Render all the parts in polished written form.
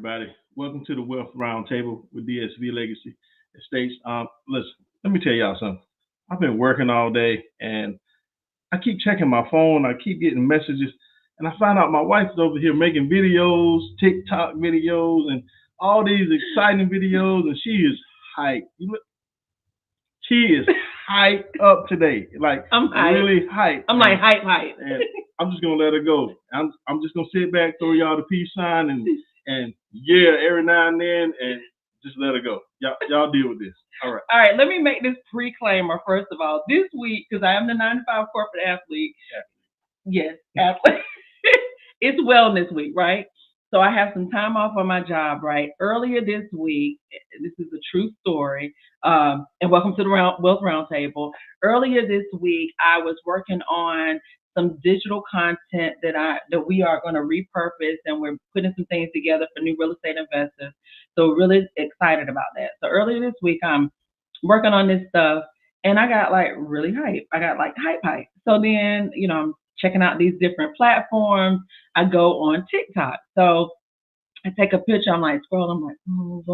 everybody. Welcome to the Wealth Roundtable with DSV Legacy Estates. Listen, let me tell y'all something. I've been working all day and I keep checking my phone. I keep getting messages, and I find out my wife is over here making videos, TikTok videos, and all these exciting videos, and she is hyped. She is hyped up today, like I'm hyped. Really hyped. I'm like hype. And I'm just gonna let her go. I'm just gonna sit back, throw y'all the peace sign, and yeah, every now and then, and just let her go. Y'all deal with this. All right. Let me make this pre-claimer first of all. This week, because I am the 9-to-5 corporate athlete. Yes, athlete. It's wellness week, right? So I have some time off on my job, right? Earlier this week, this is a true story, and welcome to the Wealth Roundtable. Earlier this week, I was working on some digital content that we are going to repurpose, and we're putting some things together for new real estate investors. So really excited about that. So earlier this week, I'm working on this stuff, and I got like really hype. I got like hype. So then, I'm checking out these different platforms. I go on TikTok. So I take a picture. I'm like scrolling. I'm like, hold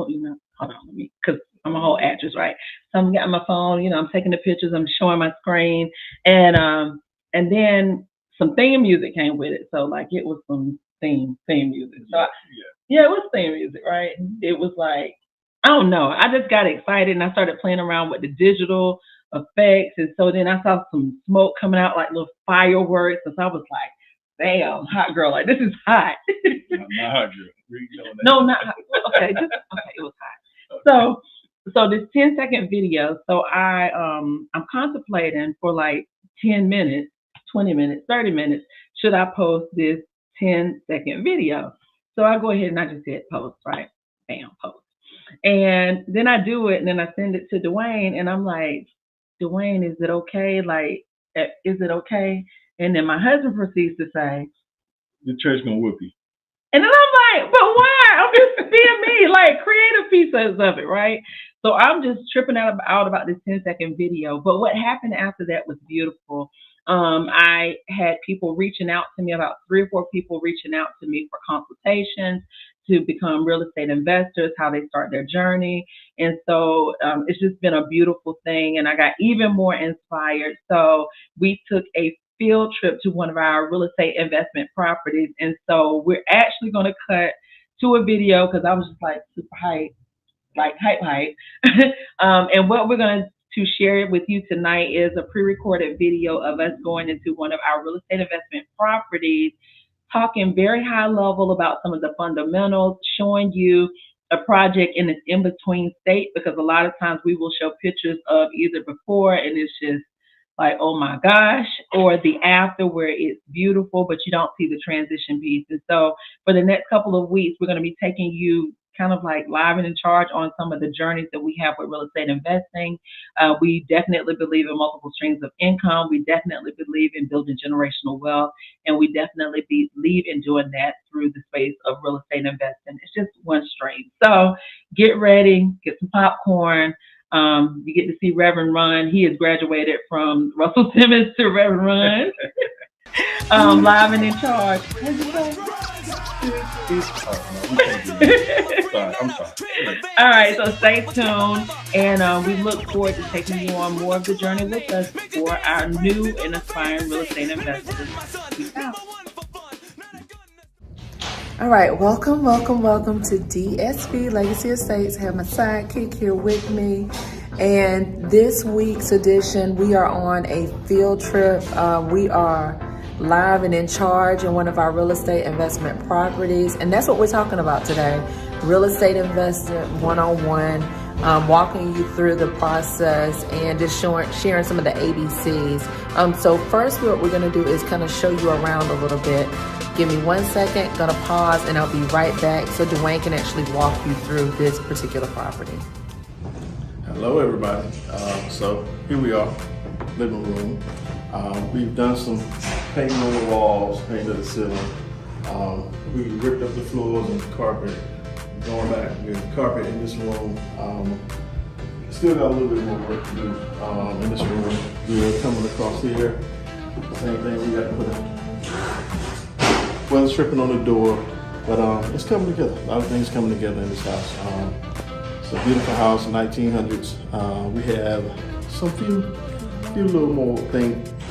on, because I'm a whole actress, right? So I'm getting my phone. I'm taking the pictures. I'm showing my screen, and then some theme music came with it. So like it was some theme music. So it was theme music, right? It was like, I don't know. I just got excited and I started playing around with the digital effects. And so then I saw some smoke coming out like little fireworks. And so I was like, damn, hot girl, like this is hot. Not hot girl. No, not hot. Okay, it was hot. So this 10-second video, so I'm contemplating for like 10 minutes, 20 minutes, 30 minutes, should I post this 10-second video? So I go ahead and I just hit post, right? Bam, post. And then I do it and then I send it to Dwayne and I'm like, Dwayne, is it okay? Like, is it okay? And then my husband proceeds to say, the church gonna whoop you. And then I'm like, but why? I'm just being me, like creative pieces of it, right? So I'm just tripping out about this 10-second video. But what happened after that was beautiful. I had people reaching out to me, about 3 or 4 people reaching out to me for consultations to become real estate investors, how they start their journey. And so it's just been a beautiful thing. And I got even more inspired. So we took a field trip to one of our real estate investment properties. And so we're actually going to cut to a video because I was just like super hype, like hype. And what we're going to share with you tonight is a pre-recorded video of us going into one of our real estate investment properties, talking very high level about some of the fundamentals, showing you a project in its in-between state, because a lot of times we will show pictures of either before and it's just like, oh my gosh, or the after where it's beautiful, but you don't see the transition piece. And so for the next couple of weeks, we're going to be taking you kind of like live and in charge on some of the journeys that we have with real estate investing. We definitely believe in multiple streams of income. We definitely believe in building generational wealth, and we definitely believe in doing that through the space of real estate investing. It's just one stream. So get ready, get some popcorn. You get to see Reverend Ron. He has graduated from Russell Simmons to Reverend Ron. Live and in charge. I'm sorry. All right, so stay tuned, and we look forward to taking you on more of the journey with us for our new and aspiring real estate investors. Peace out. All right, welcome to DSV Legacy Estates. I have my sidekick here with me. And this week's edition, we are on a field trip. We are live and in charge in one of our real estate investment properties. And that's what we're talking about today. Real estate investment 101, walking you through the process and just sharing some of the ABCs. So first, what we're gonna do is kind of show you around a little bit. Give me 1 second, gonna pause, and I'll be right back so Dwayne can actually walk you through this particular property. Hello, everybody. So here we are, living room. We've done some painting on the walls, painting on the ceiling. We ripped up the floors and carpet. Going back, we have carpet in this room. Still got a little bit more work to do in this room. We're coming across here. Same thing, we got to put a weather stripping on the door. But it's coming together. A lot of things coming together in this house. It's a beautiful house, 1900s. We have some few little more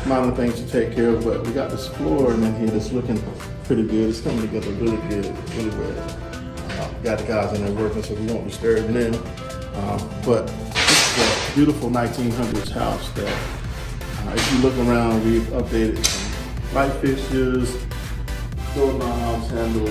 minor things to take care of, but we got this floor in here that's looking pretty good. It's coming together really good, really well. Got the guys in there working, so we won't disturb them. But this is a beautiful 1900s house that, if you look around, we've updated some light fixtures, door knobs, handles,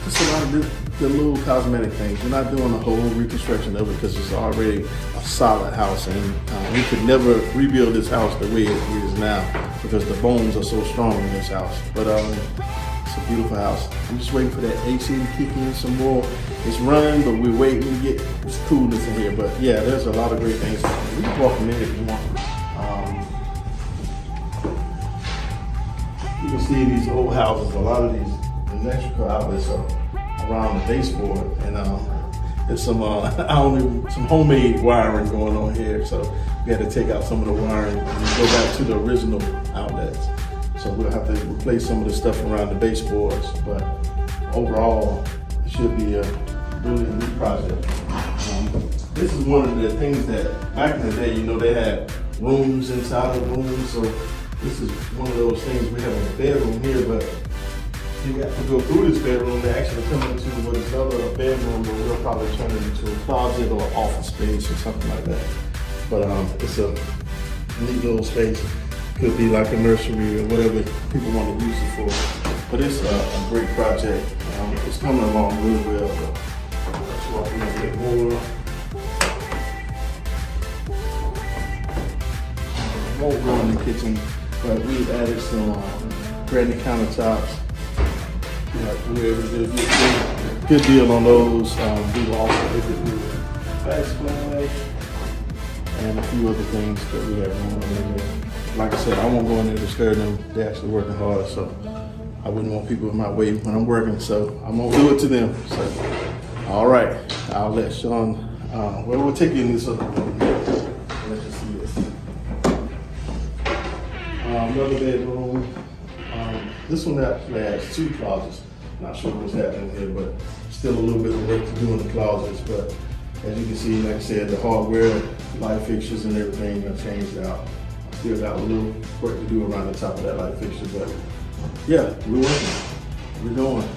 just a lot of the little cosmetic things. We're not doing a whole reconstruction of it because it's already a solid house, and we could never rebuild this house the way it is now because the bones are so strong in this house. But it's a beautiful house. I'm just waiting for that AC to kick in some more. It's running, but we're waiting to get this coolness in here. But yeah, there's a lot of great things. We can walk in there if you want. You can see these old houses, a lot of these electrical outlets are around the baseboard, and there's some some homemade wiring going on here. So we had to take out some of the wiring and go back to the original outlets. So we'll have to replace some of the stuff around the baseboards, but overall, it should be a really neat project. This is one of the things that back in the day, they had rooms inside of rooms. So this is one of those things. We have a bedroom here, but you have to go through this bedroom to actually come into what is another bedroom, but we'll probably turn it into a closet or office space or something like that. But it's a neat little space. Could be like a nursery or whatever people want to use it for. But it's a great project. It's coming along really well. Let's walk in a bit more. Won't go in the kitchen, but we've added some granite countertops. Good deal on those. We will also do backsplash and a few other things that we have going on in there. Like I said, I won't go in there to disturb them. They're actually working hard, so I wouldn't want people in my way when I'm working, so I'm gonna do it to them. So, all right, I'll let Sean, we'll take you in this other room. Let's just see this. Another bedroom. This one actually has 2 closets. Not sure what's happening here, but still a little bit of work to do in the closets. But as you can see, like I said, the hardware, light fixtures and everything have changed out. Still got a little work to do around the top of that light fixture, but yeah, we're working. We're going.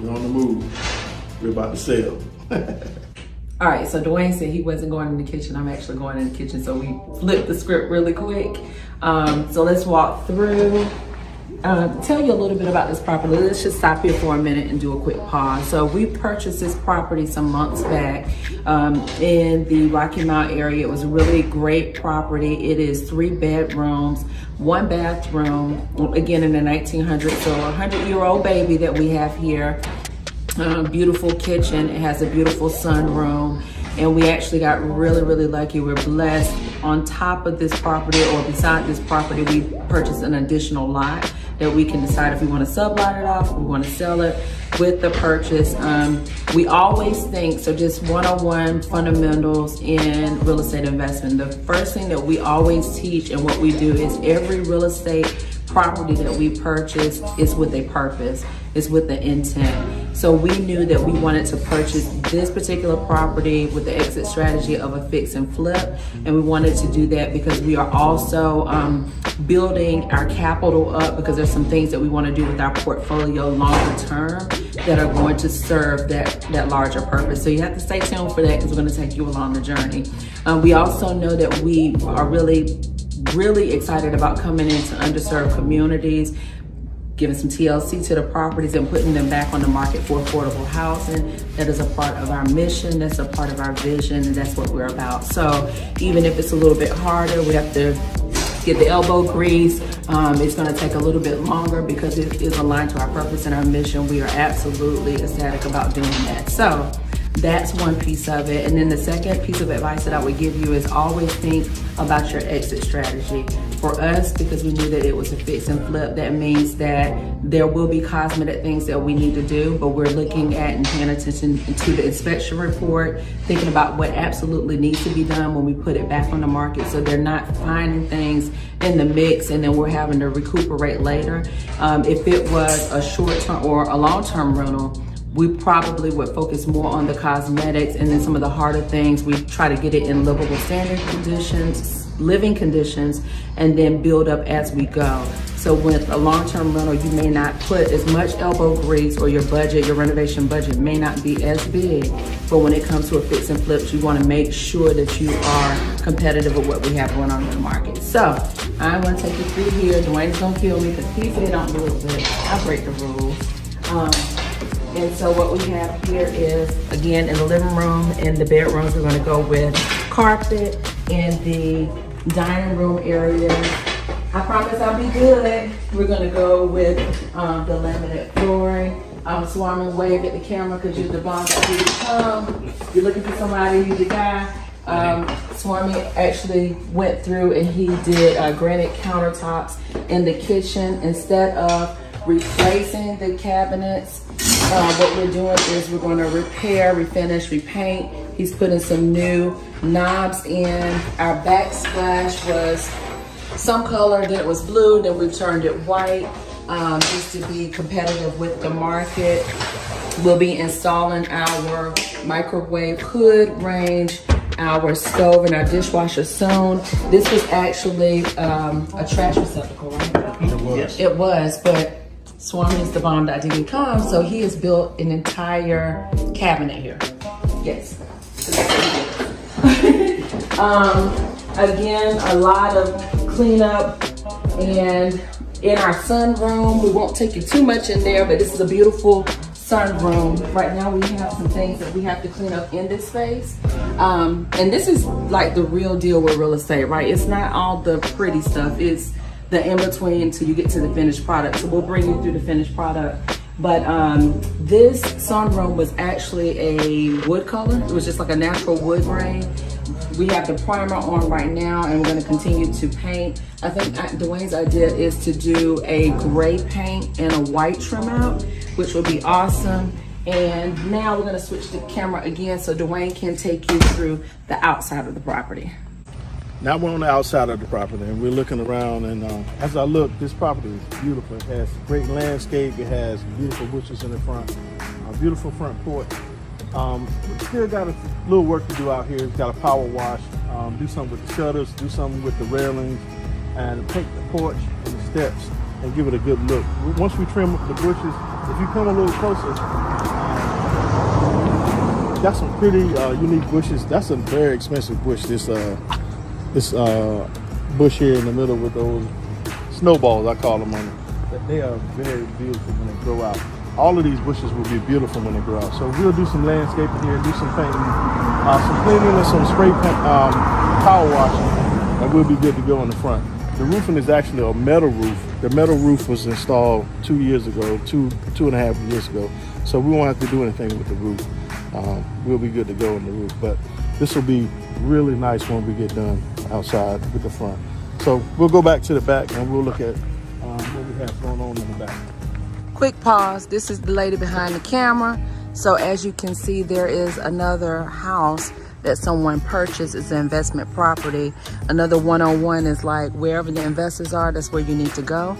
We're on the move. We're about to sail. All right, so Dwayne said he wasn't going in the kitchen. I'm actually going in the kitchen, so we flipped the script really quick. So let's walk through. Tell you a little bit about this property. Let's just stop here for a minute and do a quick pause. So we purchased this property some months back in the Rocky Mount area. It was a really great property. It is 3 bedrooms, 1 bathroom, again in the 1900s, so a 100-year-old baby that we have here. Beautiful kitchen. It has a beautiful sunroom. And we actually got really, really lucky. We're blessed. On top of this property or beside this property, we purchased an additional lot that we can decide if we want to sublot it off, we want to sell it with the purchase. We always think, so just 101 fundamentals in real estate investment. The first thing that we always teach and what we do is every real estate property that we purchase is with a purpose, is with the intent. So we knew that we wanted to purchase this particular property with the exit strategy of a fix and flip. And we wanted to do that because we are also building our capital up, because there's some things that we want to do with our portfolio longer term that are going to serve that larger purpose. So you have to stay tuned for that because we're going to take you along the journey. We also know that we are really excited about coming into underserved communities, giving some TLC to the properties and putting them back on the market for affordable housing. That is a part of our mission, that's a part of our vision, and that's what we're about. So even if it's a little bit harder, we have to get the elbow grease. It's gonna take a little bit longer because it is aligned to our purpose and our mission. We are absolutely ecstatic about doing that. So That's one piece of it. And then the second piece of advice that I would give you is always think about your exit strategy. For us, because we knew that it was a fix and flip, that means that there will be cosmetic things that we need to do, but we're looking at and paying attention to the inspection report, thinking about what absolutely needs to be done when we put it back on the market, so they're not finding things in the mix and then we're having to recuperate later. If it was a short-term or a long-term rental, we probably would focus more on the cosmetics, and then some of the harder things, we try to get it in livable standard conditions, living conditions, and then build up as we go. So with a long-term rental, you may not put as much elbow grease, or your budget, your renovation budget may not be as big. But when it comes to a fix and flips, you want to make sure that you are competitive with what we have going on in the market. So I'm going to take you through here. Dwayne's going to kill me because he said don't do it, but I break the rules. And so what we have here is, again, in the living room and the bedrooms, we're going to go with carpet. In the dining room area, I promise I'll be good. We're going to go with the laminate flooring. Swarming, wave at the camera because you're the bomb that you come. You're looking for somebody, you're the guy. Swarming actually went through and he did granite countertops in the kitchen. Instead of replacing the cabinets, what we're doing is we're going to repair, refinish, repaint. He's putting some new knobs in. Our backsplash was some color, then it was blue, then we turned it white, just to be competitive with the market. We'll be installing our microwave hood range, our stove, and our dishwasher soon. This was actually a trash receptacle, right? It was. Yes. It was, but Swami is the bomb that didn't come, so he has built an entire cabinet here. Yes. Again, a lot of cleanup, and in our sunroom, we won't take you too much in there, but this is a beautiful sunroom. Right now we have some things that we have to clean up in this space. And this is like the real deal with real estate, right? It's not all the pretty stuff, it's the in-between till you get to the finished product. So we'll bring you through the finished product. But this sunroom was actually a wood color. It was just like a natural wood grain. We have the primer on right now, and we're gonna continue to paint. I think Dwayne's idea is to do a gray paint and a white trim out, which would be awesome. And now we're gonna switch the camera again so Dwayne can take you through the outside of the property. Now we're on the outside of the property and we're looking around, and as I look, this property is beautiful. It has great landscape, it has beautiful bushes in the front, a beautiful front porch. We still got a little work to do out here. We've got a power wash, do something with the shutters, do something with the railings, and paint the porch and the steps and give it a good look. Once we trim up the bushes, if you come a little closer, got some pretty unique bushes. That's a very expensive bush, this bush here in the middle with those snowballs, I call them on it. They are very beautiful when they grow out. All of these bushes will be beautiful when they grow out. So we'll do some landscaping here, do some painting, some cleaning and some spray paint, power washing, and we'll be good to go in the front. The roofing is actually a metal roof. The metal roof was installed 2 years ago, two and a half years ago. So we won't have to do anything with the roof. We'll be good to go in the roof. But this will be really nice when we get done outside with the front. So we'll go back to the back and we'll look at what we have going on in the back. Quick pause. This is the lady behind the camera. So as you can see, there is another house that someone purchased. It's an investment property. Another one-on-one is like wherever the investors are, that's where you need to go,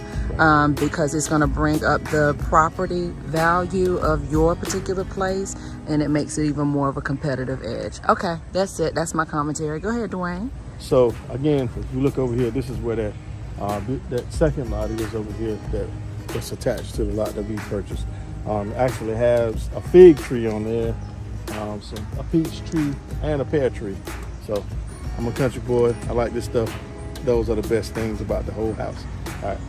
because it's going to bring up the property value of your particular place, and it makes it even more of a competitive edge. Okay, that's it. That's my commentary. Go ahead, Dwayne. So again, if you look over here, this is where that second lot is over here that's attached to the lot that we purchased. Actually has a fig tree on there, a peach tree, and a pear tree. So I'm a country boy. I like this stuff. Those are the best things about the whole house. All right.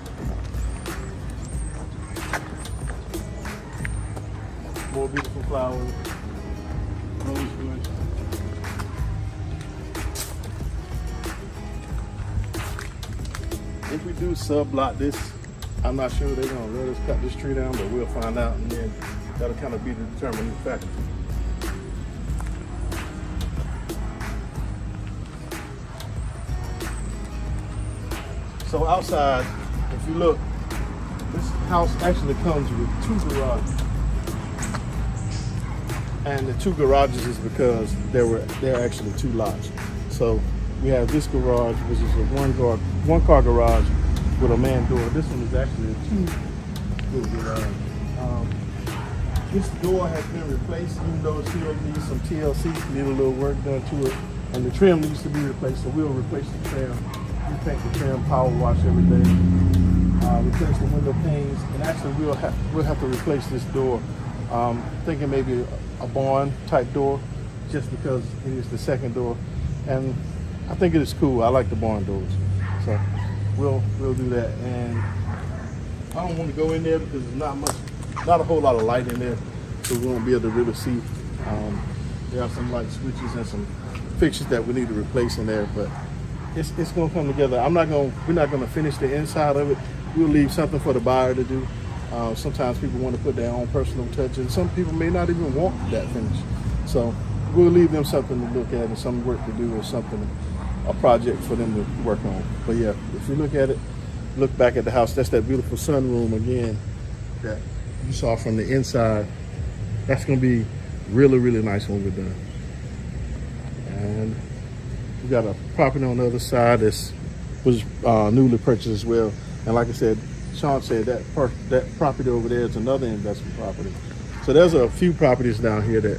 More beautiful flowers. Rosebush. If we do sublot this, I'm not sure they're gonna let us cut this tree down, but we'll find out, and then that'll kind of be the determining factor. So outside, if you look, this house actually comes with 2 garages. And the 2 garages is because there are actually 2 lots. So we have this garage, which is a one car garage with a man door. This one is actually a 2 garage. This door has been replaced, even though it still needs some TLC, need a little work done to it. And the trim needs to be replaced, so we'll replace the trim, repaint the trim, power wash everything, replace the window panes, and actually we'll have to replace this door. Thinking maybe a barn type door, just because it is the second door, and I think it is cool. I like the barn doors, so we'll do that. And I don't want to go in there because there's not a whole lot of light in there, so we won't be able to really see. There are some light switches and some fixtures that we need to replace in there, but it's gonna come together. We're not gonna finish the inside of it. We'll leave something for the buyer to do. Sometimes people want to put their own personal touch, and some people may not even want that finish. So we'll leave them something to look at and some work to do, or a project for them to work on. But yeah, if you look at it, look back at the house, that's that beautiful sunroom again that you saw from the inside. That's gonna be really, really nice when we're done. And we got a property on the other side that was newly purchased as well. And like I said, Sean said that property over there is another investment property. So there's a few properties down here that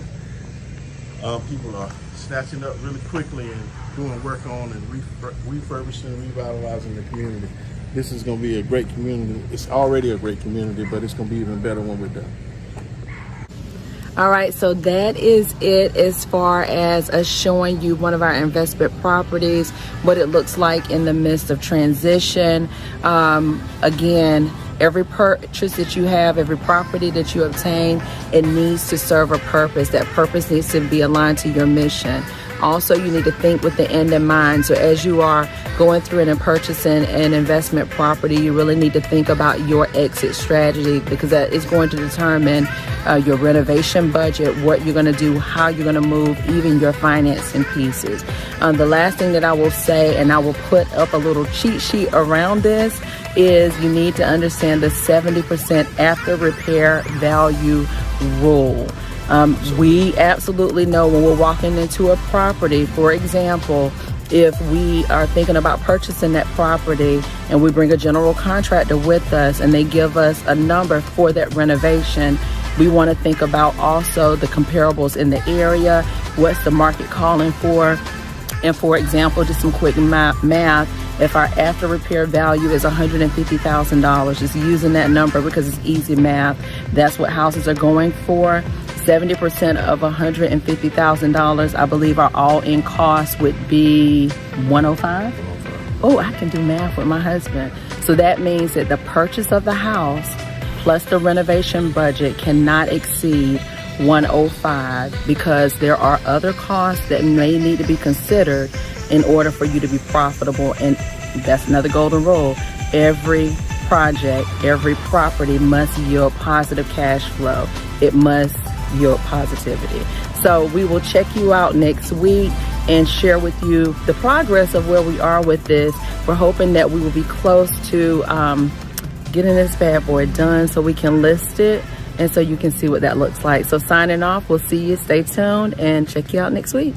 people are snatching up really quickly and doing work on and refurbishing, revitalizing the community. This is going to be a great community. It's already a great community, but it's going to be even better when we're done. All right, so that is it as far as us showing you one of our investment properties, what it looks like in the midst of transition. Again, every purchase that you have, every property that you obtain, it needs to serve a purpose. That purpose needs to be aligned to your mission. Also, you need to think with the end in mind. So as you are going through and purchasing an investment property, you really need to think about your exit strategy, because that is going to determine your renovation budget, what you're going to do, how you're going to move, even your financing pieces. The last thing that I will say, and I will put up a little cheat sheet around this, is you need to understand the 70% after repair value rule. We absolutely know when we're walking into a property, for example, if we are thinking about purchasing that property and we bring a general contractor with us and they give us a number for that renovation, we want to think about also the comparables in the area, what's the market calling for. And for example, just some quick math, if our after repair value is $150,000, just using that number because it's easy math, that's what houses are going for. 70% of $150,000, I believe our all-in cost would be $105. Oh, I can do math with my husband. So that means that the purchase of the house plus the renovation budget cannot exceed $105, because there are other costs that may need to be considered in order for you to be profitable. And that's another golden rule. Every project, every property must yield positive cash flow. It must yield positivity. So we will check you out next week and share with you the progress of where we are with this. We're hoping that we will be close to getting this bad boy done so we can list it and so you can see what that looks like. So signing off, we'll see you. Stay tuned and check you out next week.